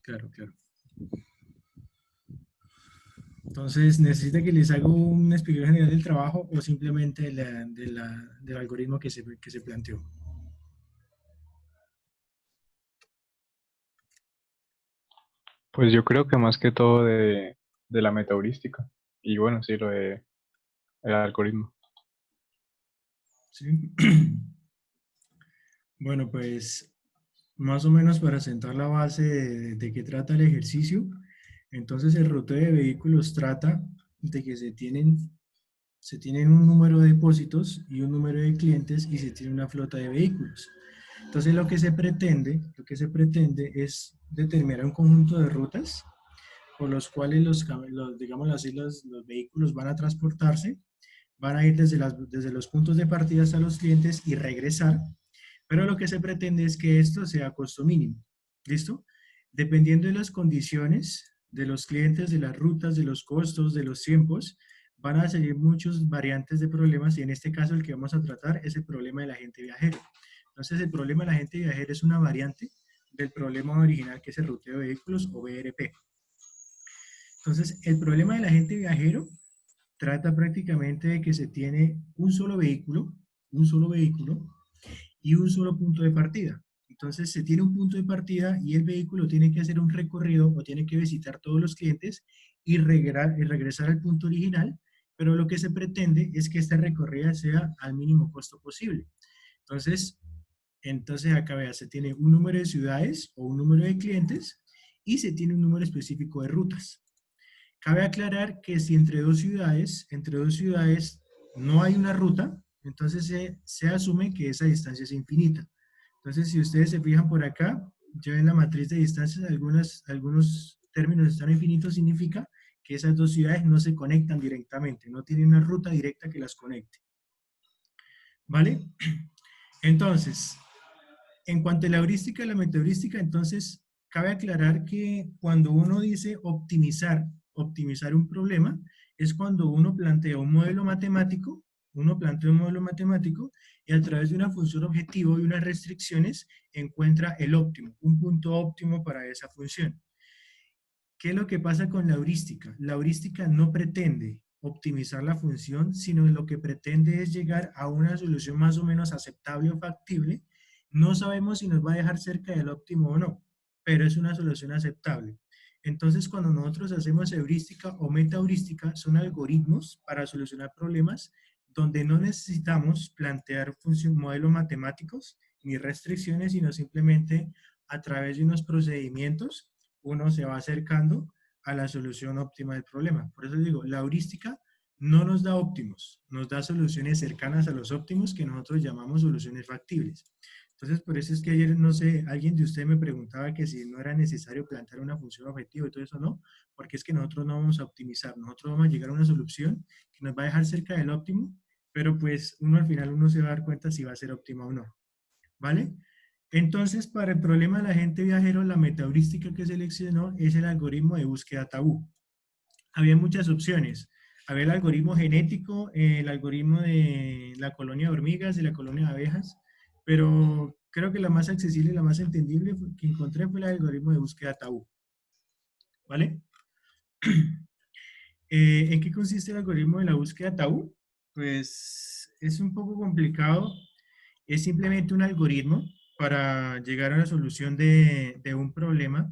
Claro, claro. Entonces, ¿necesita que les haga una explicación general del trabajo o simplemente del algoritmo que se planteó? Pues yo creo que más que todo de la metaheurística. Y bueno, sí, lo de el algoritmo. ¿Sí? Bueno, pues más o menos para sentar la base de qué trata el ejercicio, entonces el ruteo de vehículos trata de que se tienen un número de depósitos y un número de clientes y se tiene una flota de vehículos. Entonces lo que se pretende es determinar un conjunto de rutas por los cuales digamos así, los vehículos van a transportarse, van a ir desde los puntos de partida hasta los clientes y regresar, pero lo que se pretende es que esto sea a costo mínimo. ¿Listo? Dependiendo de las condiciones de los clientes, de las rutas, de los costos, de los tiempos, van a seguir muchas variantes de problemas y en este caso el que vamos a tratar es el problema del agente viajero. Entonces el problema del agente viajero es una variante del problema original que es el ruteo de vehículos o BRP. Entonces el problema del agente viajero trata prácticamente de que se tiene un solo vehículo y un solo punto de partida. Entonces se tiene un punto de partida y el vehículo tiene que hacer un recorrido o tiene que visitar todos los clientes y regresar al punto original, pero lo que se pretende es que esta recorrida sea al mínimo costo posible. Entonces, entonces acá vea, se tiene un número de ciudades o un número de clientes y se tiene un número específico de rutas. Cabe aclarar que si entre dos ciudades no hay una ruta, entonces se asume que esa distancia es infinita. Entonces, si ustedes se fijan por acá, ya en la matriz de distancias, algunos términos están infinitos, significa que esas dos ciudades no se conectan directamente, no tienen una ruta directa que las conecte. ¿Vale? Entonces, en cuanto a la heurística y la metaheurística, entonces, cabe aclarar que cuando uno dice optimizar un problema, es cuando uno plantea un modelo matemático y a través de una función objetivo y unas restricciones encuentra el óptimo, un punto óptimo para esa función. ¿Qué es lo que pasa con la heurística? La heurística no pretende optimizar la función, sino lo que pretende es llegar a una solución más o menos aceptable o factible. No sabemos si nos va a dejar cerca del óptimo o no, pero es una solución aceptable. Entonces, cuando nosotros hacemos heurística o metaheurística, son algoritmos para solucionar problemas donde no necesitamos plantear modelos matemáticos ni restricciones, sino simplemente a través de unos procedimientos uno se va acercando a la solución óptima del problema. Por eso digo, la heurística no nos da óptimos, nos da soluciones cercanas a los óptimos que nosotros llamamos soluciones factibles. Entonces, por eso es que ayer, no sé, alguien de ustedes me preguntaba que si no era necesario plantear una función objetiva y todo eso, no, porque es que nosotros no vamos a optimizar, nosotros vamos a llegar a una solución que nos va a dejar cerca del óptimo, pero pues uno al final uno se va a dar cuenta si va a ser óptima o no, ¿vale? Entonces, para el problema del agente viajero, la metaheurística que seleccionó es el algoritmo de búsqueda tabú. Había muchas opciones. Había el algoritmo genético, el algoritmo de la colonia de hormigas y la colonia de abejas, pero creo que la más accesible y la más entendible que encontré fue el algoritmo de búsqueda tabú. ¿Vale? ¿En qué consiste el algoritmo de la búsqueda tabú? Pues es un poco complicado. Es simplemente un algoritmo para llegar a la solución de un problema,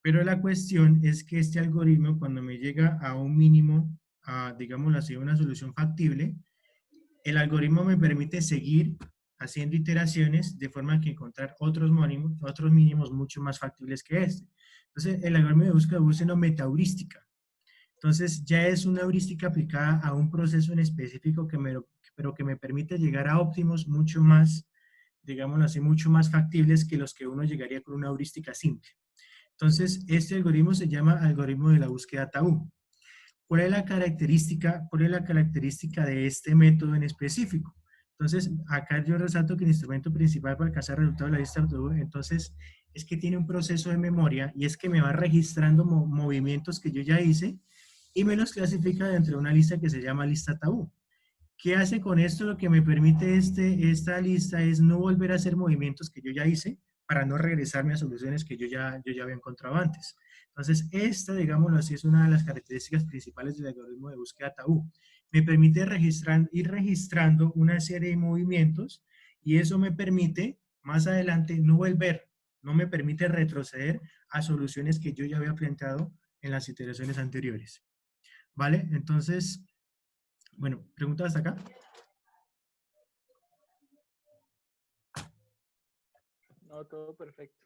pero la cuestión es que este algoritmo, cuando me llega a un mínimo, a, digámoslo así, una solución factible, el algoritmo me permite seguir haciendo iteraciones de forma que encontrar otros mínimos mucho más factibles que este. Entonces, el algoritmo de búsqueda usa una metaheurística. Entonces, ya es una heurística aplicada a un proceso en específico pero que me permite llegar a óptimos mucho más, digámoslo así, mucho más factibles que los que uno llegaría con una heurística simple. Entonces, este algoritmo se llama algoritmo de la búsqueda tabú. ¿Cuál es la característica de este método en específico? Entonces, acá yo resalto que el instrumento principal para alcanzar resultados de la lista tabú, entonces, es que tiene un proceso de memoria y es que me va registrando movimientos que yo ya hice y me los clasifica dentro de una lista que se llama lista tabú. ¿Qué hace con esto? Lo que me permite esta lista es no volver a hacer movimientos que yo ya hice, para no regresarme a soluciones que yo ya había encontrado antes. Entonces, esta, digámoslo así, es una de las características principales del algoritmo de búsqueda tabú. Me permite ir registrando una serie de movimientos y eso me permite, más adelante, no me permite retroceder a soluciones que yo ya había planteado en las iteraciones anteriores. ¿Vale? Entonces, bueno, ¿preguntas hasta acá? No, todo perfecto.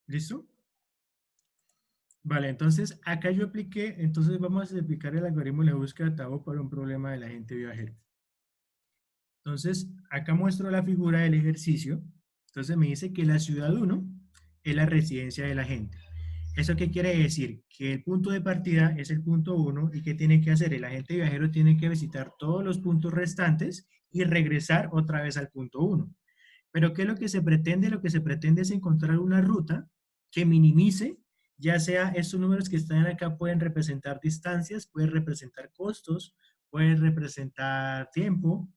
¿Listo? Vale, entonces acá yo apliqué, entonces vamos a aplicar el algoritmo de búsqueda de tabú para un problema del agente viajero. Entonces, acá muestro la figura del ejercicio. Entonces me dice que la ciudad 1 es la residencia del agente. ¿Eso qué quiere decir? Que el punto de partida es el punto 1 y ¿qué tiene que hacer? El agente viajero tiene que visitar todos los puntos restantes y regresar otra vez al punto 1. Pero ¿qué es lo que se pretende? Lo que se pretende es encontrar una ruta que minimice, ya sea estos números que están acá pueden representar distancias, pueden representar costos, pueden representar tiempo,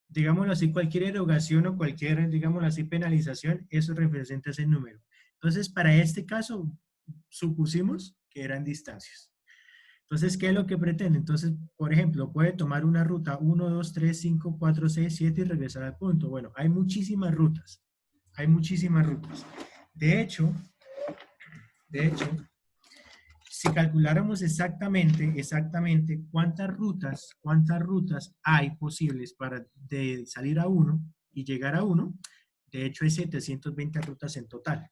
digámoslo así, cualquier erogación o cualquier, digámoslo así, penalización, eso representa ese número. Entonces, para este caso, supusimos que eran distancias. Entonces, ¿qué es lo que pretende? Entonces, por ejemplo, puede tomar una ruta 1, 2, 3, 5, 4, 6, 7 y regresar al punto. Bueno, hay muchísimas rutas. Hay muchísimas rutas. De hecho, si calculáramos exactamente cuántas rutas hay posibles para de salir a 1 y llegar a 1, de hecho hay 720 rutas en total,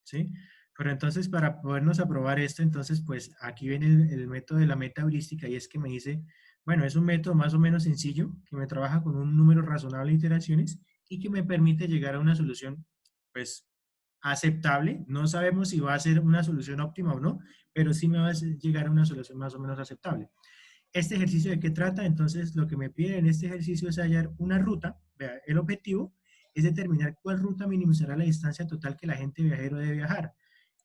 ¿sí? Pero entonces para podernos aprobar esto, entonces pues aquí viene el método de la meta heurística y es que me dice, bueno, es un método más o menos sencillo que me trabaja con un número razonable de iteraciones y que me permite llegar a una solución pues aceptable. No sabemos si va a ser una solución óptima o no, pero sí me va a llegar a una solución más o menos aceptable. ¿Este ejercicio de qué trata? Entonces, lo que me pide en este ejercicio es hallar una ruta. Vea, el objetivo es determinar cuál ruta minimizará la distancia total que el agente viajero debe viajar,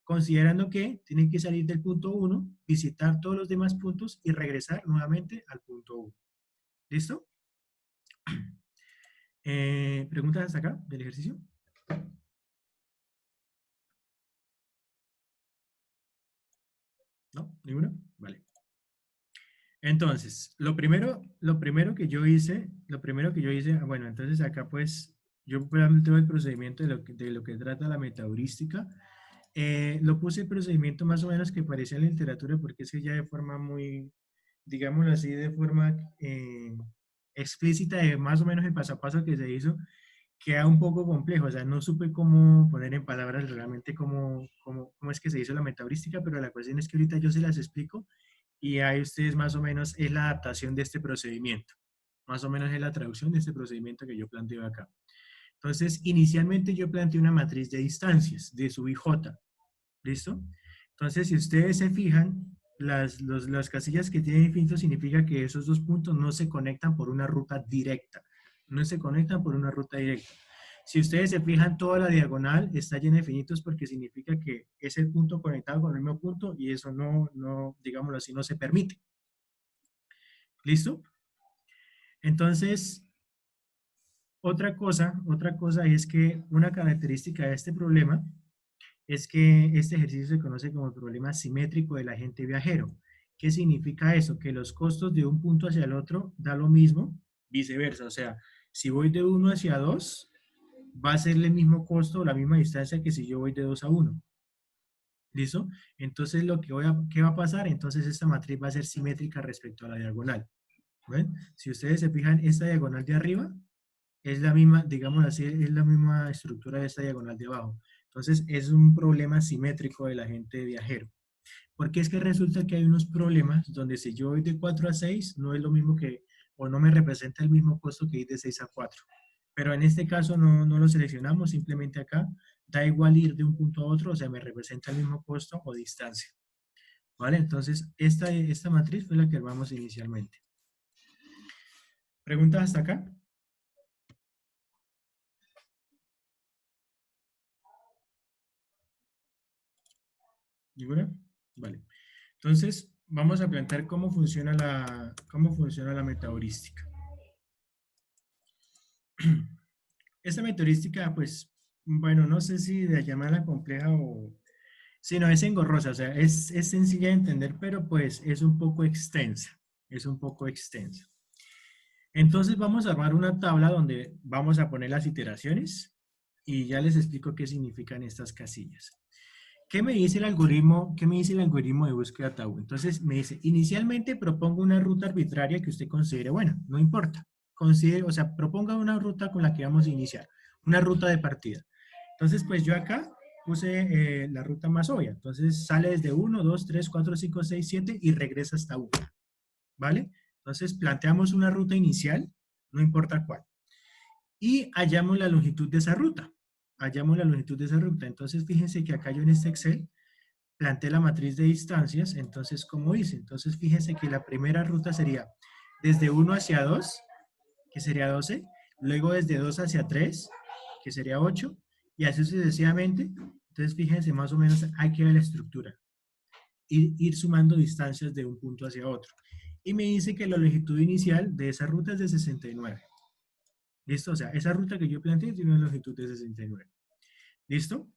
considerando que tiene que salir del punto 1, visitar todos los demás puntos y regresar nuevamente al punto 1. ¿Listo? ¿Preguntas hasta acá del ejercicio? ¿No? ¿Ninguna? Vale. Entonces, lo primero que yo hice, bueno, entonces acá pues yo planteo el procedimiento de lo que trata la metaheurística. Lo puse el procedimiento más o menos que aparece en la literatura porque es que ya de forma muy, digámoslo así, de forma explícita de más o menos el paso a paso que se hizo, queda un poco complejo, o sea, no supe cómo poner en palabras realmente cómo es que se hizo la metaheurística, pero la cuestión es que ahorita yo se las explico y ahí ustedes más o menos es la adaptación de este procedimiento. Más o menos es la traducción de este procedimiento que yo planteo acá. Entonces, inicialmente yo planteé una matriz de distancias, de sub IJ. ¿Listo? Entonces, si ustedes se fijan, las casillas que tienen infinito significa que esos dos puntos no se conectan por una ruta directa. No se conectan por una ruta directa. Si ustedes se fijan, toda la diagonal está llena de infinitos porque significa que es el punto conectado con el mismo punto y eso no, digámoslo así, no se permite. ¿Listo? Entonces, otra cosa es que una característica de este problema es que este ejercicio se conoce como el problema simétrico del agente viajero. ¿Qué significa eso? Que los costos de un punto hacia el otro da lo mismo, viceversa. O sea, si voy de 1 hacia 2, va a ser el mismo costo o la misma distancia que si yo voy de 2 a 1. ¿Listo? Entonces, ¿qué va a pasar? Entonces, esta matriz va a ser simétrica respecto a la diagonal. ¿Ven? Si ustedes se fijan, esta diagonal de arriba es la misma, digamos así, es la misma estructura de esta diagonal de abajo. Entonces, es un problema simétrico del agente viajero. Porque es que resulta que hay unos problemas donde si yo voy de 4 a 6, no es lo mismo que, o no me representa el mismo costo que ir de 6 a 4. Pero en este caso no lo seleccionamos, simplemente acá da igual ir de un punto a otro, o sea, me representa el mismo costo o distancia. ¿Vale? Entonces, esta matriz fue la que armamos inicialmente. ¿Preguntas hasta acá? ¿Ninguna? Vale. Entonces, vamos a plantear cómo funciona la metaheurística. Esta metaheurística, pues, Bueno, no sé si de llamarla compleja o... Sí, no, es engorrosa, o sea, es sencilla de entender, pero pues es un poco extensa, es un poco extensa. Entonces vamos a armar una tabla donde vamos a poner las iteraciones y ya les explico qué significan estas casillas. ¿Qué me dice el algoritmo? ¿Qué me dice el algoritmo de búsqueda Tau? Entonces me dice, inicialmente propongo una ruta arbitraria que usted considere buena, no importa. Considere, o sea, proponga una ruta con la que vamos a iniciar, una ruta de partida. Entonces, pues yo acá puse la ruta más obvia. Entonces sale desde 1, 2, 3, 4, 5, 6, 7 y regresa hasta 1. ¿Vale? Entonces planteamos una ruta inicial, no importa cuál. Y hallamos la longitud de esa ruta. Hallamos la longitud de esa ruta. Entonces fíjense que acá yo en este Excel planteé la matriz de distancias. Entonces, ¿cómo hice? Entonces fíjense que la primera ruta sería desde 1 hacia 2, que sería 12. Luego desde 2 hacia 3, que sería 8. Y así sucesivamente. Entonces fíjense más o menos, hay que ver la estructura. Ir sumando distancias de un punto hacia otro. Y me dice que la longitud inicial de esa ruta es de 69. ¿Listo? O sea, esa ruta que yo planteé tiene una longitud de 69. ¿Listo?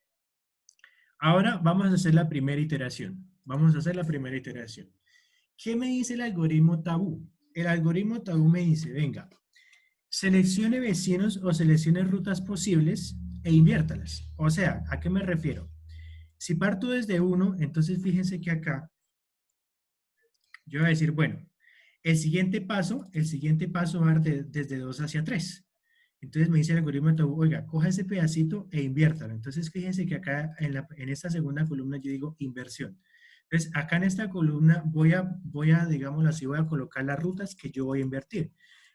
Ahora vamos a hacer la primera iteración. Vamos a hacer la primera iteración. ¿Qué me dice el algoritmo tabú? El algoritmo tabú me dice, venga, seleccione vecinos o seleccione rutas posibles e inviértalas. O sea, ¿a qué me refiero? Si parto desde 1, entonces fíjense que acá yo voy a decir, bueno, el siguiente paso va desde 2 hacia 3. Entonces me dice el algoritmo de Tabú, oiga, coja ese pedacito e inviértalo. Entonces fíjense que acá en esta segunda columna yo digo inversión. Entonces acá en esta columna digámoslo así, voy a colocar las rutas que yo voy a invertir.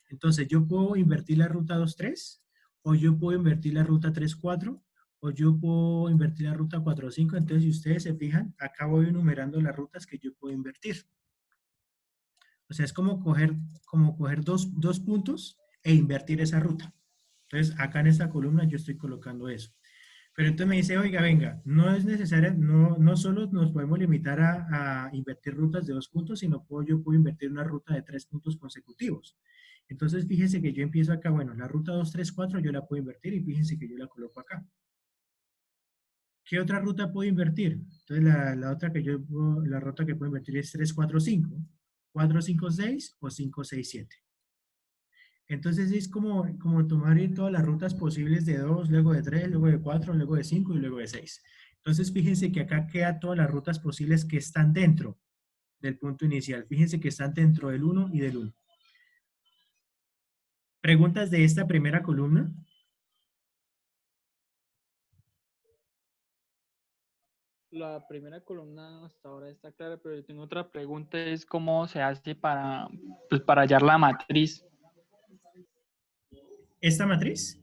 Entonces yo puedo invertir la ruta 2-3, o yo puedo invertir la ruta 3-4, o yo puedo invertir la ruta 4-5. Entonces si ustedes se fijan, acá voy enumerando las rutas que yo puedo invertir. O sea, es como coger dos puntos e invertir esa ruta. Entonces, acá en esta columna yo estoy colocando eso. Pero entonces me dice, oiga, venga, no es necesario, no solo nos podemos limitar a invertir rutas de 2 puntos, sino yo puedo invertir una ruta de 3 puntos consecutivos. Entonces, fíjense que yo empiezo acá, bueno, la ruta 2, 3, 4 yo la puedo invertir y fíjense que yo la coloco acá. ¿Qué otra ruta puedo invertir? Entonces, la ruta que puedo invertir es 3, 4, 5, 4, 5, 6 o 5, 6, 7. Entonces es como tomar todas las rutas posibles de 2, luego de 3, luego de 4, luego de 5 y luego de 6. Entonces fíjense que acá quedan todas las rutas posibles que están dentro del punto inicial. Fíjense que están dentro del 1 y del 1. ¿Preguntas de esta primera columna? La primera columna hasta ahora está clara, pero yo tengo otra pregunta, es cómo se hace para, pues, para hallar la matriz. ¿Esta matriz?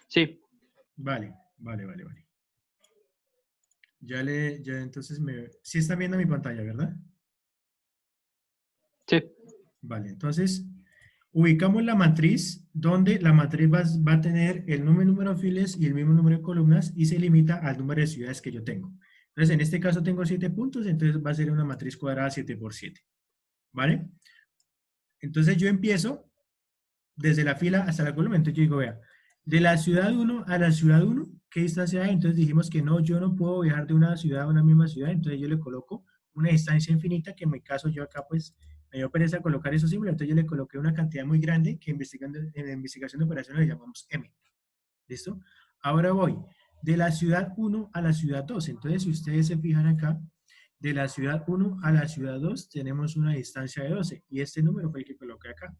Sí, Vale. Ya entonces sí están viendo mi pantalla, ¿verdad? sí. Vale, entonces ubicamos la matriz donde la matriz va a tener el mismo número de filas y el mismo número de columnas y se limita al número de ciudades que yo tengo. Entonces, en este caso tengo 7 puntos, entonces va a ser una matriz cuadrada 7 por 7. ¿Vale? Entonces yo empiezo desde la fila hasta la columna. Entonces yo digo, vea, de la ciudad 1 a la ciudad 1, ¿qué distancia hay? Entonces dijimos que no, yo no puedo viajar de una ciudad a una misma ciudad, entonces yo le coloco una distancia infinita, que en mi caso yo acá pues me dio pereza colocar eso símbolo, entonces yo le coloqué una cantidad muy grande que en la investigación de operaciones le llamamos M. ¿Listo? Ahora voy de la ciudad 1 a la ciudad 2. Entonces, si ustedes se fijan acá, de la ciudad 1 a la ciudad 2 tenemos una distancia de 12 y este número fue el que coloqué acá.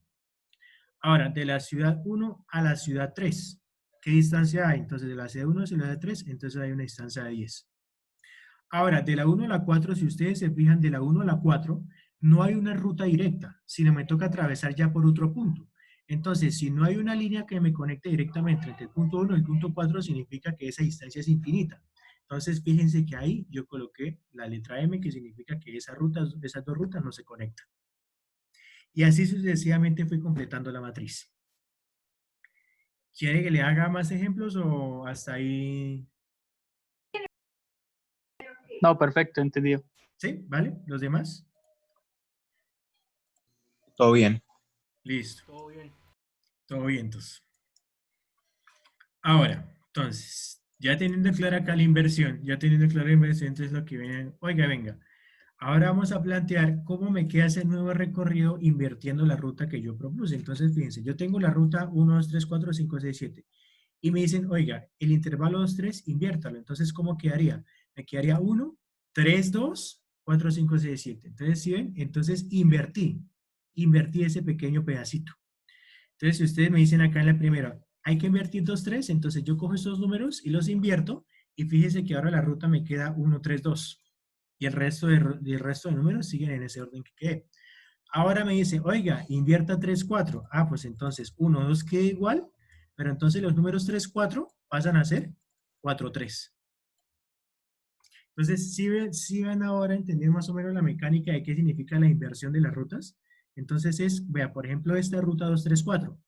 Ahora, de la ciudad 1 a la ciudad 3, ¿qué distancia hay? Entonces, de la ciudad 1 a la ciudad 3, entonces hay una distancia de 10. Ahora, de la 1 a la 4, si ustedes se fijan, de la 1 a la 4, no hay una ruta directa, sino me toca atravesar ya por otro punto. Entonces, si no hay una línea que me conecte directamente entre el punto 1 y el punto 4, significa que esa distancia es infinita. Entonces, fíjense que ahí yo coloqué la letra M, que significa que esas dos rutas no se conectan. Y así sucesivamente fui completando la matriz. ¿Quiere que le haga más ejemplos o hasta ahí? No, perfecto, entendido. ¿Sí? ¿Vale? ¿Los demás? Todo bien. Listo. Todo bien. Todo bien, entonces. Ahora, entonces, ya teniendo clara acá la inversión, entonces lo que viene, oiga, venga, ahora vamos a plantear cómo me queda ese nuevo recorrido invirtiendo la ruta que yo propuse. Entonces, fíjense, yo tengo la ruta 1, 2, 3, 4, 5, 6, 7. Y me dicen, oiga, el intervalo 2, 3, inviértalo. Entonces, ¿cómo quedaría? Me quedaría 1, 3, 2, 4, 5, 6, 7. Entonces, ¿sí ven? Entonces, invertí ese pequeño pedacito. Entonces, si ustedes me dicen acá en la primera, hay que invertir 2, 3, entonces yo cojo estos números y los invierto y fíjese que ahora la ruta me queda 1, 3, 2. Y el resto de números siguen en ese orden que quedé. Ahora me dice, oiga, invierta 3, 4. Ah, pues entonces 1, 2 queda igual, pero entonces los números 3, 4 pasan a ser 4, 3. Entonces, si van ahora a entender más o menos la mecánica de qué significa la inversión de las rutas. Entonces vea, por ejemplo, esta ruta 2, 3, 4.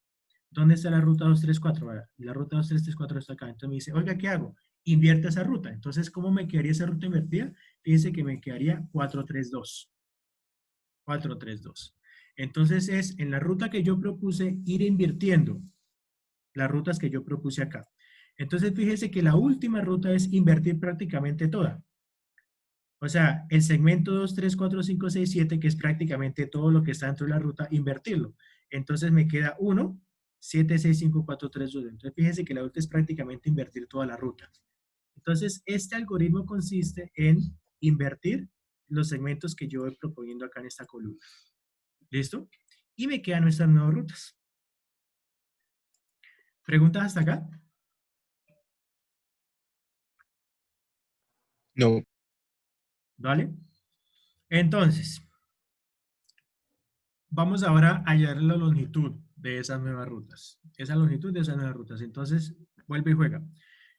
¿Dónde está la ruta 234? Vea, la ruta 2334 está acá. Entonces me dice, oiga, ¿qué hago? Invierta esa ruta. Entonces, ¿cómo me quedaría esa ruta invertida? Fíjense que me quedaría 432. 432. Entonces es en la ruta que yo propuse ir invirtiendo las rutas que yo propuse acá. Entonces fíjese que la última ruta es invertir prácticamente toda. O sea, el segmento 2, 3, 4, 5, 6, 7, que es prácticamente todo lo que está dentro de la ruta, invertirlo. Entonces me queda 1, 7, 6, 5, 4, 3, 2. Entonces fíjense que la ruta es prácticamente invertir toda la ruta. Entonces, este algoritmo consiste en invertir los segmentos que yo voy proponiendo acá en esta columna. ¿Listo? Y me quedan nuestras nuevas rutas. ¿Preguntas hasta acá? No. ¿Vale? Entonces, vamos ahora a hallar la longitud de esas nuevas rutas. Esa longitud de esas nuevas rutas. Entonces, vuelve y juega.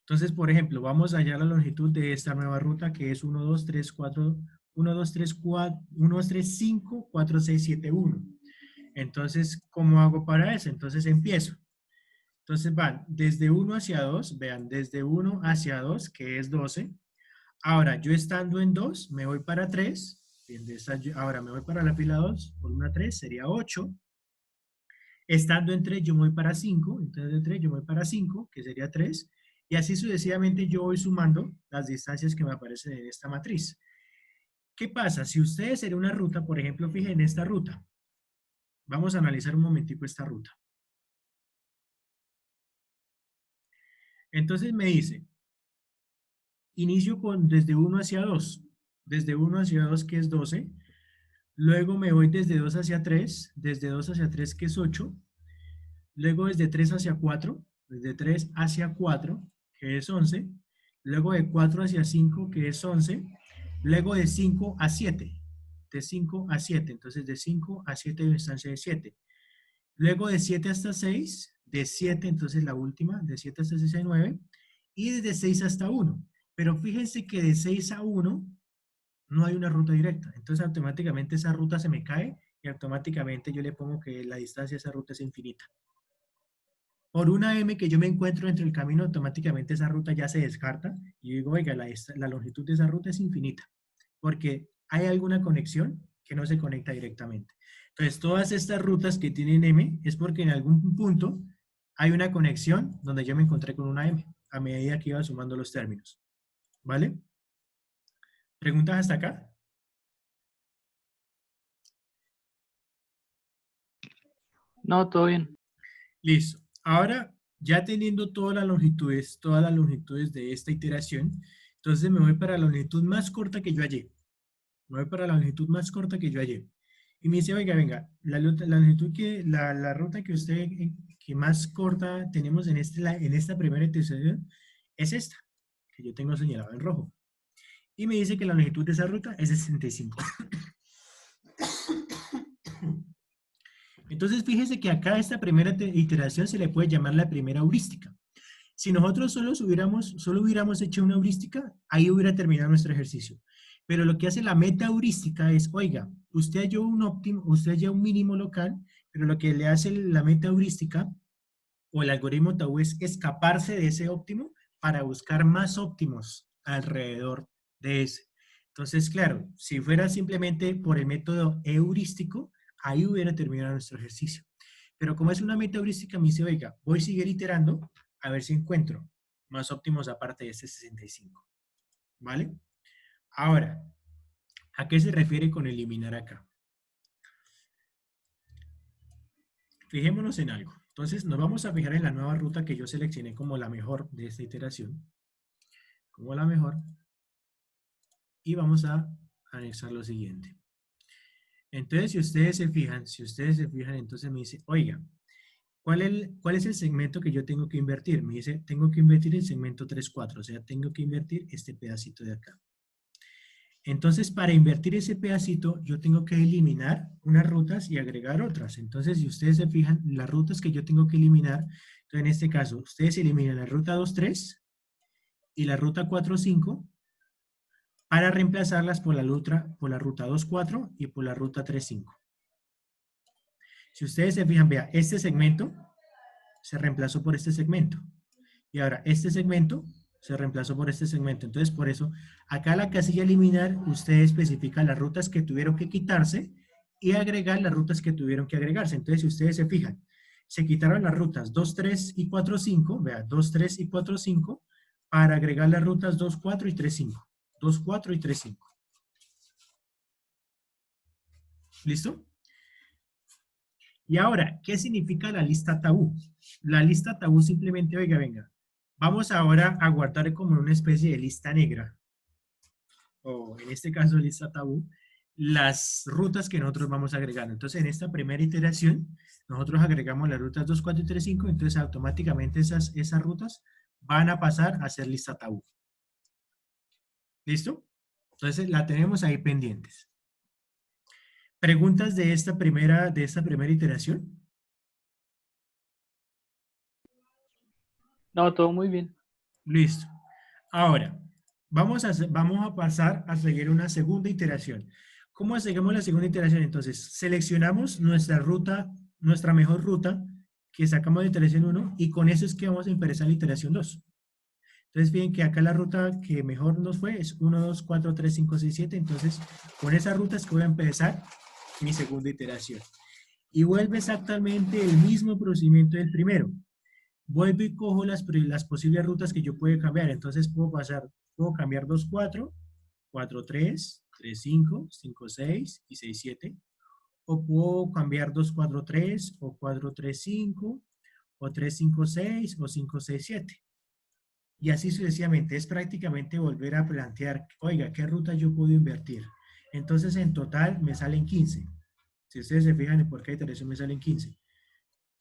Entonces, por ejemplo, vamos a hallar la longitud de esta nueva ruta que es 1, 2, 3, 4, 1, 2, 3, 4, 1, 2, 3, 5, 4, 6, 7, 1. Entonces, ¿cómo hago para eso? Entonces empiezo. Entonces van desde 1 hacia 2, vean, desde 1 hacia 2, que es 12. Ahora, yo estando en 2, me voy para 3. Ahora me voy para la fila 2, por 1 a 3, sería 8. Estando en 3, yo me voy para 5. Entonces de 3 yo me voy para 5, que sería 3. Y así sucesivamente yo voy sumando las distancias que me aparecen en esta matriz. ¿Qué pasa? Si ustedes en una ruta, por ejemplo, fijen en esta ruta. Vamos a analizar un momentico esta ruta. Entonces me dice, inicio con desde 1 hacia 2. Desde 1 hacia 2, que es 12. Luego me voy desde 2 hacia 3. Desde 2 hacia 3, que es 8. Luego desde 3 hacia 4. Desde 3 hacia 4, que es 11. Luego de 4 hacia 5, que es 11. Luego de 5 a 7. De 5 a 7. Entonces de 5 a 7 hay distancia de 7. Luego de 7 hasta 6. De 7, entonces la última. De 7 hasta 6 hay 9. Y desde 6 hasta 1. Pero fíjense que de 6 a 1 no hay una ruta directa. Entonces automáticamente esa ruta se me cae y automáticamente yo le pongo que la distancia de esa ruta es infinita. Por una M que yo me encuentro entre el camino, automáticamente esa ruta ya se descarta y digo, oiga, la longitud de esa ruta es infinita, porque hay alguna conexión que no se conecta directamente. Entonces, todas estas rutas que tienen M es porque en algún punto hay una conexión donde yo me encontré con una M a medida que iba sumando los términos. ¿Vale? ¿Preguntas hasta acá? No, todo bien. Listo. Ahora, ya teniendo todas las longitudes de esta iteración, entonces me voy para la longitud más corta que yo hallé. Me voy para la longitud más corta que yo hallé. Y me dice, oiga, venga, la ruta que usted, que más corta tenemos en esta primera iteración es esta, que yo tengo señalado en rojo. Y me dice que la longitud de esa ruta es 65. Entonces, fíjese que acá a esta primera iteración se le puede llamar la primera heurística. Si nosotros solo hubiéramos hecho una heurística, ahí hubiera terminado nuestro ejercicio. Pero lo que hace la meta heurística es, oiga, usted halló un óptimo, usted halló un mínimo local, pero lo que le hace la meta heurística o el algoritmo Tau es escaparse de ese óptimo para buscar más óptimos alrededor de ese. Entonces, claro, si fuera simplemente por el método heurístico, ahí hubiera terminado nuestro ejercicio. Pero como es una meta heurística, me dice, oiga, voy a seguir iterando a ver si encuentro más óptimos aparte de este 65. ¿Vale? Ahora, ¿a qué se refiere con eliminar acá? Fijémonos en algo. Entonces, nos vamos a fijar en la nueva ruta que yo seleccioné como la mejor de esta iteración. Como la mejor. Y vamos a anexar lo siguiente. Entonces, si ustedes se fijan, entonces me dice, oiga, ¿cuál es el segmento que yo tengo que invertir? Me dice, tengo que invertir el segmento 3-4, o sea, tengo que invertir este pedacito de acá. Entonces, para invertir ese pedacito, yo tengo que eliminar unas rutas y agregar otras. Entonces, si ustedes se fijan, las rutas que yo tengo que eliminar, entonces en este caso, ustedes eliminan la ruta 2-3 y la ruta 4-5 para reemplazarlas por la ruta 2-4 y por la ruta 3-5. Si ustedes se fijan, vea, este segmento se reemplazó por este segmento. Y ahora, este segmento se reemplazó por este segmento. Entonces, por eso, acá la casilla eliminar, usted especifica las rutas que tuvieron que quitarse y agregar las rutas que tuvieron que agregarse. Entonces, si ustedes se fijan, se quitaron las rutas 2, 3 y 4, 5, vea, 2, 3 y 4, 5, para agregar las rutas 2, 4 y 3, 5. 2, 4 y 3, 5. ¿Listo? Y ahora, ¿qué significa la lista tabú? La lista tabú simplemente, oiga, venga, vamos ahora a guardar como una especie de lista negra, o en este caso lista tabú, las rutas que nosotros vamos agregando. Entonces, en esta primera iteración, nosotros agregamos las rutas 2, 4 y 3, 5, entonces automáticamente esas rutas van a pasar a ser lista tabú. ¿Listo? Entonces, la tenemos ahí pendientes. ¿Preguntas de esta primera iteración? No, todo muy bien. Listo. Ahora, vamos a pasar a seguir una segunda iteración. ¿Cómo seguimos la segunda iteración? Entonces, seleccionamos nuestra ruta, nuestra mejor ruta que sacamos de iteración 1 y con eso es que vamos a empezar la iteración 2. Entonces, fíjense que acá la ruta que mejor nos fue es 1, 2, 4, 3, 5, 6, 7. Entonces, con esa ruta es que voy a empezar mi segunda iteración. Y vuelve exactamente el mismo procedimiento del primero. Vuelvo y cojo las posibles rutas que yo puedo cambiar. Entonces puedo cambiar 2, 4, 4, 3, 3, 5, 5, 6 y 6, 7. O puedo cambiar 2, 4, 3 o 4, 3, 5 o 3, 5, 6 o 5, 6, 7. Y así sucesivamente. Es prácticamente volver a plantear, oiga, ¿qué ruta yo puedo invertir? Entonces en total me salen 15. Si ustedes se fijan en por qué iteración me salen 15.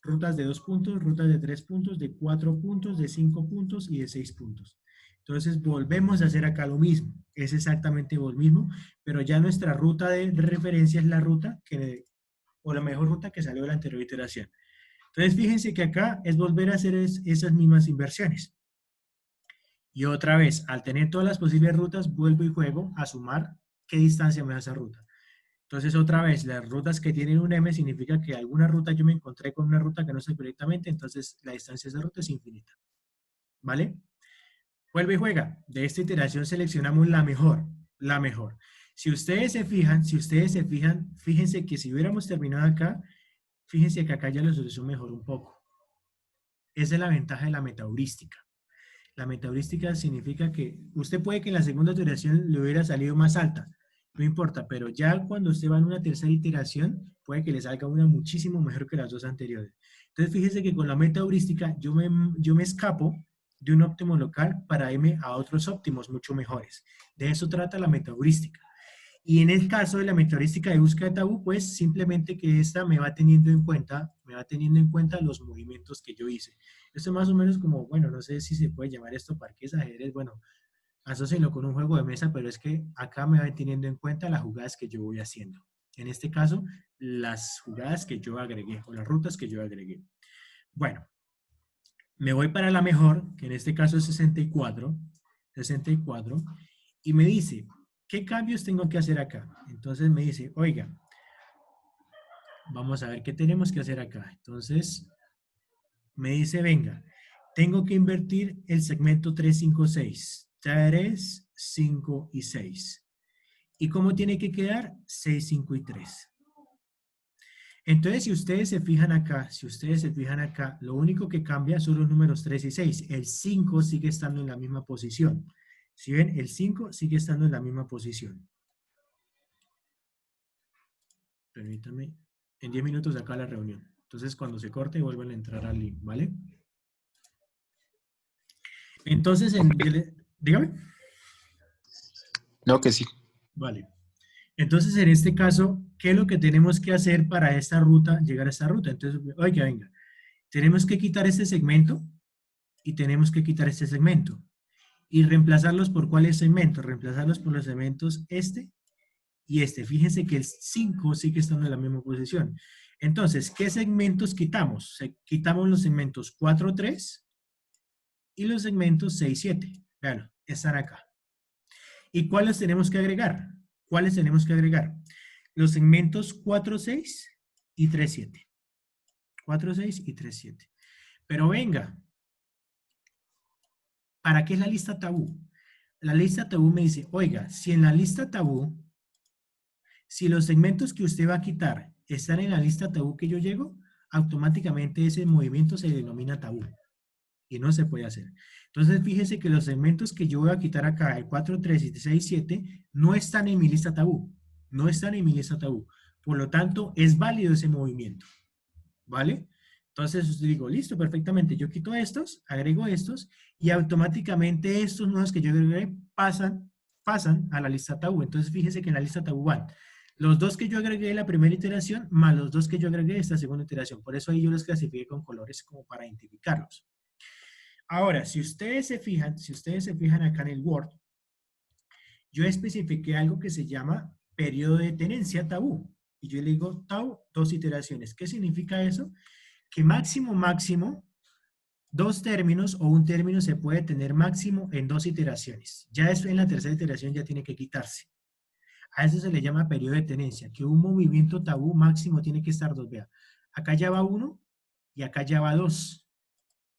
Rutas de 2 puntos, rutas de 3 puntos, de 4 puntos, de 5 puntos y de 6 puntos. Entonces volvemos a hacer acá lo mismo. Es exactamente lo mismo, pero ya nuestra ruta de referencia es la ruta o la mejor ruta que salió de la anterior iteración. Entonces fíjense que acá es volver a hacer esas mismas inversiones. Y otra vez, al tener todas las posibles rutas, vuelvo y juego a sumar qué distancia me da esa ruta. Entonces, otra vez, las rutas que tienen un M significa que alguna ruta yo me encontré con una ruta que no sé directamente, entonces la distancia de esa ruta es infinita. ¿Vale? Vuelve y juega. De esta iteración seleccionamos la mejor, la mejor. Si ustedes se fijan, fíjense que si hubiéramos terminado acá, fíjense que acá ya la solución mejoró un poco. Esa es la ventaja de la metaheurística. La metaheurística significa que usted puede que en la segunda iteración le hubiera salido más alta, no importa, pero ya cuando usted va en una tercera iteración, puede que le salga una muchísimo mejor que las dos anteriores. Entonces, fíjese que con la metaheurística yo me escapo de un óptimo local para irme a otros óptimos mucho mejores. De eso trata la metaheurística. Y en el caso de la metaheurística de búsqueda de tabú, pues simplemente que esta me va teniendo en cuenta los movimientos que yo hice. Esto es más o menos como, bueno, no sé si se puede llamar esto parques ajedrez, bueno, asócienlo con un juego de mesa, pero es que acá me va teniendo en cuenta las jugadas que yo voy haciendo. En este caso, las jugadas que yo agregué o las rutas que yo agregué. Bueno, me voy para la mejor, que en este caso es 64, y me dice, ¿qué cambios tengo que hacer acá? Entonces me dice, oiga, vamos a ver qué tenemos que hacer acá. Entonces me dice, venga, tengo que invertir el segmento 3, 5, 6. 3, 5 y 6. ¿Y cómo tiene que quedar? 6, 5 y 3. Entonces, si ustedes se fijan acá, lo único que cambia son los números 3 y 6. El 5 sigue estando en la misma posición. ¿Sí ven? El 5 sigue estando en la misma posición. Permítame. En 10 minutos acá la reunión. Entonces, cuando se corte, vuelven a entrar al link, ¿vale? Entonces, dígame. No, que sí. Vale. Entonces, en este caso, ¿qué es lo que tenemos que hacer para esta ruta, llegar a esta ruta? Entonces, oiga, venga, tenemos que quitar este segmento y tenemos que quitar este segmento. ¿Y reemplazarlos por cuáles segmentos? Reemplazarlos por los segmentos este y este. Fíjense que el 5 sigue estando en la misma posición. Entonces, ¿qué segmentos quitamos? Quitamos los segmentos 4, 3 y los segmentos 6, 7. Vean, están acá. ¿Y cuáles tenemos que agregar? ¿Cuáles tenemos que agregar? Los segmentos 4, 6 y 3, 7. 4, 6 y 3, 7. Pero venga, ¿para qué es la lista tabú? La lista tabú me dice, oiga, si en la lista tabú, si los segmentos que usted va a quitar están en la lista tabú que yo llego, automáticamente ese movimiento se denomina tabú. Y no se puede hacer. Entonces, fíjese que los segmentos que yo voy a quitar acá, el 4, 3 y 6, 7, no están en mi lista tabú. No están en mi lista tabú. Por lo tanto, es válido ese movimiento. ¿Vale? Entonces, usted digo, listo, perfectamente. Yo quito estos, agrego estos, y automáticamente estos nuevos que yo agregué pasan a la lista tabú. Entonces, fíjese que en la lista tabú van los dos que yo agregué en la primera iteración, más los dos que yo agregué en esta segunda iteración. Por eso ahí yo los clasifiqué con colores como para identificarlos. Ahora, si ustedes se fijan acá en el Word, yo especifiqué algo que se llama periodo de tenencia tabú. Y yo le digo tabú, 2 iteraciones. ¿Qué significa eso? Que máximo, 2 términos o un término se puede tener máximo en 2 iteraciones. Ya eso en la tercera iteración ya tiene que quitarse. A eso se le llama periodo de tenencia, que un movimiento tabú máximo tiene que estar 2. Vea, acá ya va 1 y acá ya va 2.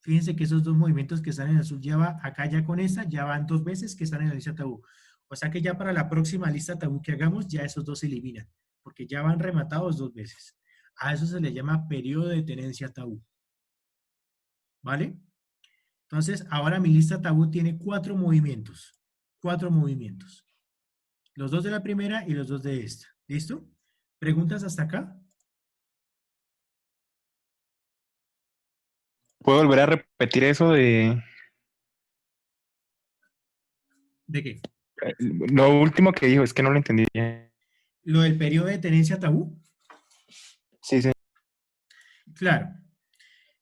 Fíjense que esos dos movimientos que están en azul ya va, acá ya con esta, ya van 2 veces que están en la lista tabú. O sea que ya para la próxima lista tabú que hagamos, ya esos dos se eliminan, porque ya van rematados 2 veces. A eso se le llama periodo de tenencia tabú. ¿Vale? Entonces, ahora mi lista tabú tiene 4 movimientos. 4 movimientos. Los 2 de la primera y los 2 de esta. ¿Listo? ¿Preguntas hasta acá? ¿Puedo volver a repetir eso de ¿De qué? lo último que dijo? Es que no lo entendí bien. ¿Lo del periodo de tenencia tabú? Sí, sí. Claro.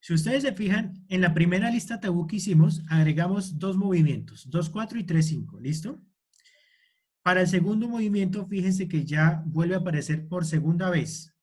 Si ustedes se fijan, en la primera lista tabú que hicimos, agregamos 2 movimientos, 2, 4 y 3, 5, ¿listo? Para el segundo movimiento, fíjense que ya vuelve a aparecer por segunda vez,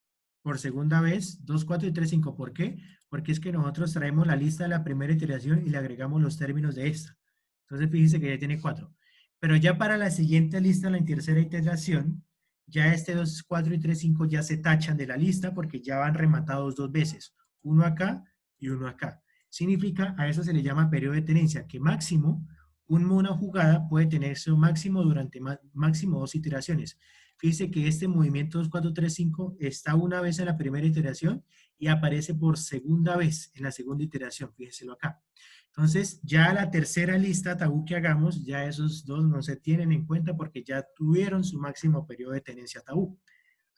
2, 4 y 3, 5. ¿Por qué? Porque es que nosotros traemos la lista de la primera iteración y le agregamos los términos de esta. Entonces, fíjense que ya tiene 4. Pero ya para la siguiente lista, la tercera iteración, ya este 2, 4 y 3, 5 ya se tachan de la lista porque ya van rematados 2 veces. Uno acá y uno acá. Significa, a eso se le llama periodo de tenencia, que máximo, una jugada puede tener su máximo durante máximo 2 iteraciones. Fíjense que este movimiento 2, 4, 3, 5 está una vez en la primera iteración y aparece por segunda vez en la segunda iteración. Fíjenselo acá. Entonces, ya la tercera lista tabú que hagamos, ya esos dos no se tienen en cuenta porque ya tuvieron su máximo periodo de tenencia tabú.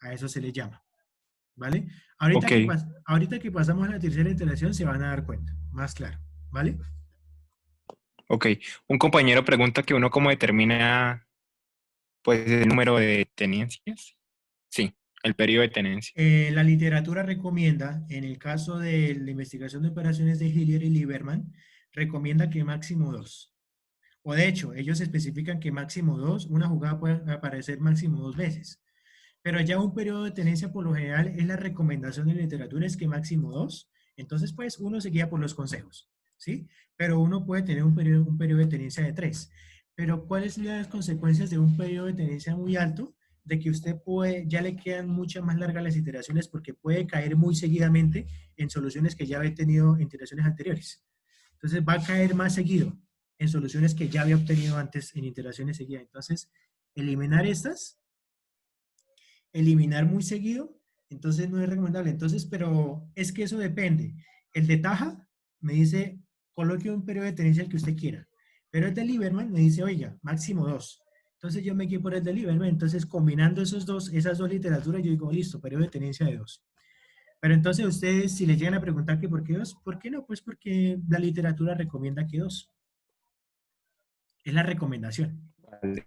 A eso se le llama. ¿Vale? Ahorita, Ok. ahorita que pasamos a la tercera iteración se van a dar cuenta. Más claro. ¿Vale? Ok. Un compañero pregunta que uno cómo determina pues el número de tenencias. Sí, el periodo de tenencia. La literatura recomienda, en el caso de la investigación de operaciones de Hillier y Lieberman, recomienda que máximo 2. O de hecho, ellos especifican que máximo 2, una jugada puede aparecer máximo 2 veces. Pero ya un periodo de tenencia por lo general es la recomendación de literatura es que máximo 2. Entonces, pues uno se guía por los consejos, ¿sí? Pero uno puede tener un periodo de tenencia de 3. Pero ¿cuáles son las consecuencias de un periodo de tenencia muy alto? De que usted ya le quedan muchas más largas las iteraciones porque puede caer muy seguidamente en soluciones que ya había tenido en iteraciones anteriores. Entonces va a caer más seguido en soluciones que ya había obtenido antes en iteraciones seguidas. Entonces, eliminar estas, eliminar muy seguido, Entonces no es recomendable. Entonces, pero es que eso depende. El de Taja me dice, coloque un periodo de tenencia el que usted quiera. Pero el de Lieberman me dice, oiga, máximo 2. Entonces yo me quedé por el de Lieberman. Entonces, combinando esas dos literaturas, yo digo, listo, periodo de tenencia de 2. Pero entonces ustedes, si les llegan a preguntar que por qué 2, ¿por qué no? Pues porque la literatura recomienda que 2. Es la recomendación. Vale.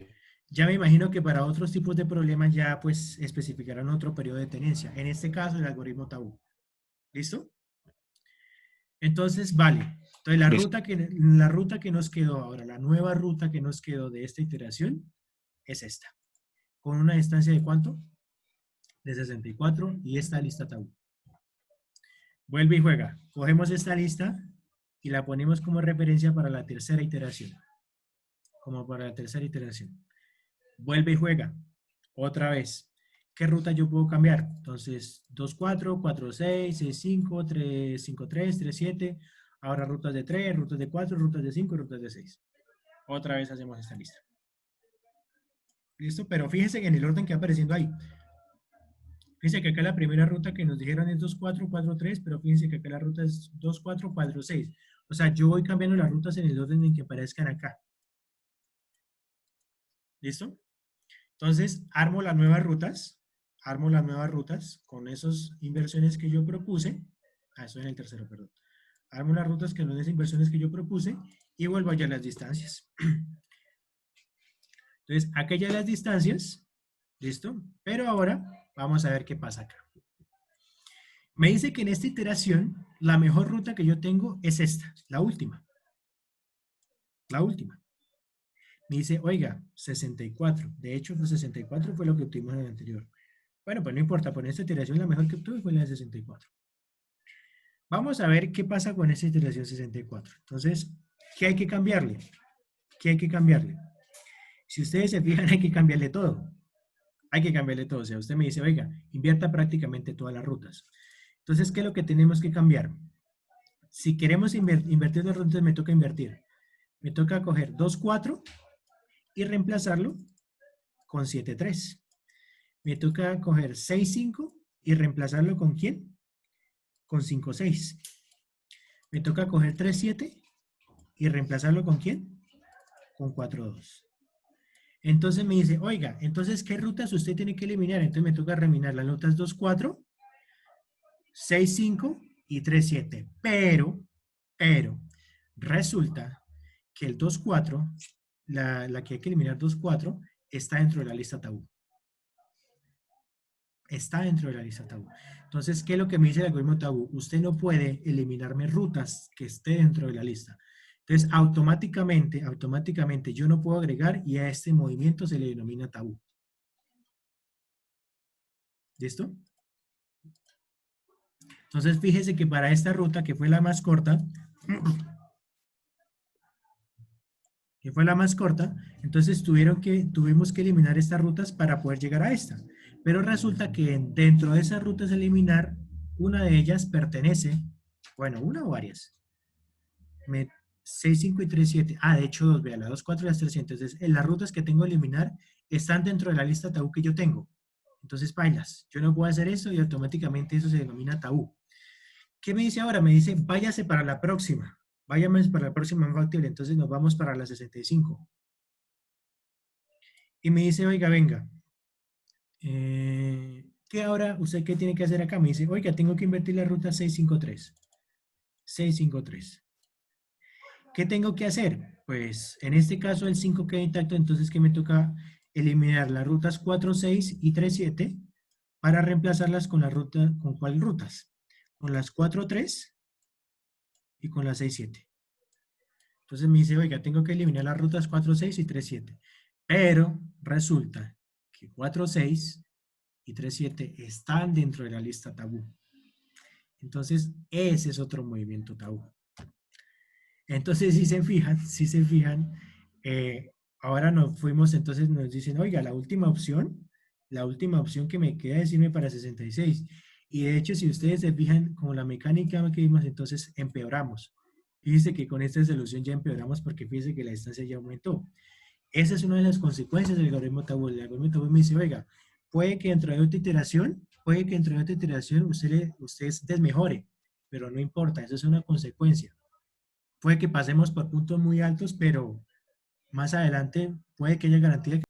Ya me imagino que para otros tipos de problemas ya pues especificarán otro periodo de tenencia. En este caso, el algoritmo tabú. ¿Listo? Entonces, vale. Entonces, la ruta que nos quedó ahora, la nueva ruta que nos quedó de esta iteración es esta. ¿Con una distancia de cuánto? De 64 y esta lista tabú. Vuelve y juega. Cogemos esta lista y la ponemos como referencia para la tercera iteración. Como para la tercera iteración. Vuelve y juega. Otra vez. ¿Qué ruta yo puedo cambiar? Entonces, 2, 4, 4, 6, 6, 5, 3, 5, 3, 3, 7. Ahora rutas de 3, rutas de 4, rutas de 5, rutas de 6. Otra vez hacemos esta lista. ¿Listo? Pero fíjense en el orden que va apareciendo ahí. Fíjense que acá la primera ruta que nos dijeron es 2, 4, 4, 3, pero fíjense que acá la ruta es 2, 4, 4, 6. O sea, yo voy cambiando las rutas en el orden en que aparezcan acá. ¿Listo? Entonces, armo las nuevas rutas con esas inversiones que yo propuse. Eso en el tercero, perdón. Armo las rutas con esas inversiones que yo propuse y vuelvo allá a las distancias. Entonces, aquí ya las distancias, ¿listo? Pero ahora vamos a ver qué pasa acá. Me dice que en esta iteración, la mejor ruta que yo tengo es esta, la última. La última. Me dice, oiga, 64. De hecho, los 64 fue lo que obtuvimos en el anterior. Bueno, pues no importa, por esta iteración la mejor que obtuve fue la de 64. Vamos a ver qué pasa con esta iteración 64. Entonces, ¿qué hay que cambiarle? ¿Qué hay que cambiarle? Si ustedes se fijan, hay que cambiarle todo. Hay que cambiarle todo. O sea, usted me dice, oiga, invierta prácticamente todas las rutas. Entonces, ¿qué es lo que tenemos que cambiar? Si queremos invertir las rutas, me toca invertir. Me toca coger 2, 4 y reemplazarlo con 7, 3. Me toca coger 6, 5 y reemplazarlo con ¿quién? Con 5, 6. Me toca coger 3, 7 y reemplazarlo con ¿quién? Con 4, 2. Entonces me dice, oiga, entonces, ¿qué rutas usted tiene que eliminar? Entonces me toca eliminar las rutas 2, 4, 6, 5 y 3, 7. Pero, resulta que el 2, 4, la que hay que eliminar 2, 4, está dentro de la lista tabú. Está dentro de la lista tabú. Entonces, ¿qué es lo que me dice el algoritmo tabú? Usted no puede eliminarme rutas que esté dentro de la lista. Entonces, automáticamente yo no puedo agregar y a este movimiento se le denomina tabú. ¿Listo? Entonces, fíjese que para esta ruta, que fue la más corta, entonces tuvimos que eliminar estas rutas para poder llegar a esta. Pero resulta que dentro de esas rutas a eliminar, una de ellas pertenece, bueno, una o varias. 6, 5 y 3, 7. Ah, de hecho, dos, vea, las 2, 4 y las 3, 7. Entonces, las rutas que tengo que eliminar están dentro de la lista tabú que yo tengo. Entonces, pailas, yo no puedo hacer eso y automáticamente eso se denomina tabú. ¿Qué me dice ahora? Me dice, váyase para la próxima. Váyame para la próxima factible. Entonces, nos vamos para la 65. Y me dice, oiga, venga. ¿Qué ahora usted qué tiene que hacer acá? Me dice, oiga, tengo que invertir la ruta 653. 653. ¿Qué tengo que hacer? Pues en este caso el 5 queda intacto, entonces que me toca eliminar las rutas 4, 6 y 3, 7 para reemplazarlas con la ruta, ¿con cuáles rutas? Con las 4, 3 y con las 6, 7. Entonces me dice, oiga, tengo que eliminar las rutas 4, 6 y 3, 7. Pero resulta que 4, 6 y 3, 7 están dentro de la lista tabú. Entonces ese es otro movimiento tabú. Entonces, si se fijan, ahora nos fuimos, entonces nos dicen, oiga, la última opción que me queda es irme para 66. Y de hecho, si ustedes se fijan, con la mecánica que vimos, entonces empeoramos. Fíjense que con esta solución ya empeoramos porque fíjense que la distancia ya aumentó. Esa es una de las consecuencias del algoritmo tabú. El algoritmo tabú me dice, oiga, puede que dentro de otra iteración puede que entre una iteración usted desmejore, pero no importa, eso es una consecuencia. Puede que pasemos por puntos muy altos, pero más adelante puede que haya garantía